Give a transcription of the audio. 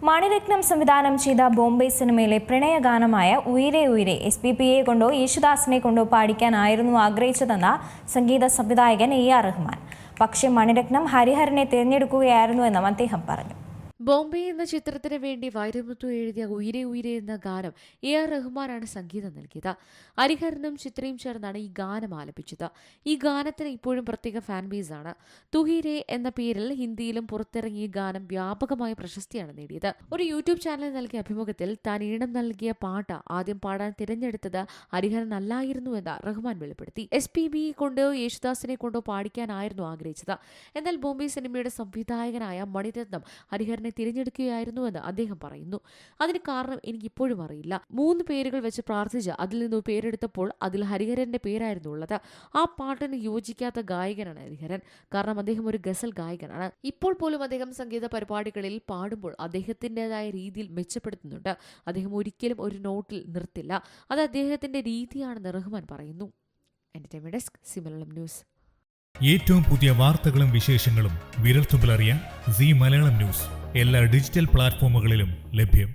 മണിരത്നം സംവിധാനം ചെയ്ത ബോംബെ സിനിമയിലെ പ്രണയഗാനമായ ഉയിരെ ഉയിരെ SPBയെ കൊണ്ടോ യേശുദാസിനെ കൊണ്ടോ പാടിക്കാനായിരുന്നു ആഗ്രഹിച്ചതെന്ന സംഗീത സംവിധായകൻ AR റഹ്മാൻ. പക്ഷേ മണിരത്നം ഹരിഹരനെ തിരഞ്ഞെടുക്കുകയായിരുന്നുവെന്നും അദ്ദേഹം പറഞ്ഞു. ബോംബെ എന്ന ചിത്രത്തിന് വേണ്ടി വൈരമുത്തു എഴുതിയ ഉയിരെ ഉയിരെ എന്ന ഗാനം AR റഹ്മാനാണ് സംഗീതം നൽകിയത്. ഹരിഹരനും ചിത്രയും ചേർന്നാണ് ഈ ഗാനം ആലപിച്ചത്. ഈ ഗാനത്തിന് ഇപ്പോഴും പ്രത്യേക ഫാൻ ബേസാണ്. തുഹിരെ എന്ന പേരിൽ ഹിന്ദിയിലും പുറത്തിറങ്ങിയ ഗാനം വ്യാപകമായ പ്രശസ്തിയാണ് നേടിയത്. ഒരു യൂട്യൂബ് ചാനലിൽ നൽകിയ അഭിമുഖത്തിൽ താൻ ഈണം നൽകിയ പാട്ട് ആദ്യം പാടാൻ തിരഞ്ഞെടുത്തത് ഹരിഹരൻ അല്ലായിരുന്നുവെന്ന് റഹ്മാൻ വെളിപ്പെടുത്തി. SPBയെ കൊണ്ടോ യേശുദാസിനെ കൊണ്ടോ പാടിക്കാനായിരുന്നു ആഗ്രഹിച്ചത്. എന്നാൽ ബോംബെ സിനിമയുടെ സംവിധായകനായ മണിരത്നം ഹരിഹരനെ തിരഞ്ഞെടുക്കുകയായിരുന്നുവെന്ന് അദ്ദേഹം പറയുന്നു. അതിന് കാരണം എനിക്കിപ്പോഴും അറിയില്ല. 3 പേരുകൾ വെച്ച് പ്രാർത്ഥിച്ച് അതിൽ നിന്ന് പേരെടുത്തപ്പോൾ അതിൽ ഹരിഹരന്റെ പേരായിരുന്നു ഉള്ളത്. ആ പാട്ടിന് യോജിക്കാത്ത ഗായകനാണ് ഹരിഹരൻ. കാരണം അദ്ദേഹം ഒരു ഗസൽ ഗായകനാണ്. ഇപ്പോൾ പോലും അദ്ദേഹം സംഗീത പരിപാടികളിൽ പാടുമ്പോൾ അദ്ദേഹത്തിൻ്റെതായ രീതിയിൽ മെച്ചപ്പെടുത്തുന്നുണ്ട്. അദ്ദേഹം ഒരിക്കലും ഒരു നോട്ടിൽ നിർത്തില്ല. അത് അദ്ദേഹത്തിന്റെ രീതിയാണെന്ന് റഹ്മാൻ പറയുന്നു. Entertainment desk, C Malayalam news. ഏറ്റവും പുതിയ വാർത്തകളും വിശേഷങ്ങളും വിരൽത്തുമ്പിലറിയാൻ സി മലയാളം ന്യൂസ് എല്ലാ ഡിജിറ്റൽ പ്ലാറ്റ്ഫോമുകളിലും ലഭ്യം.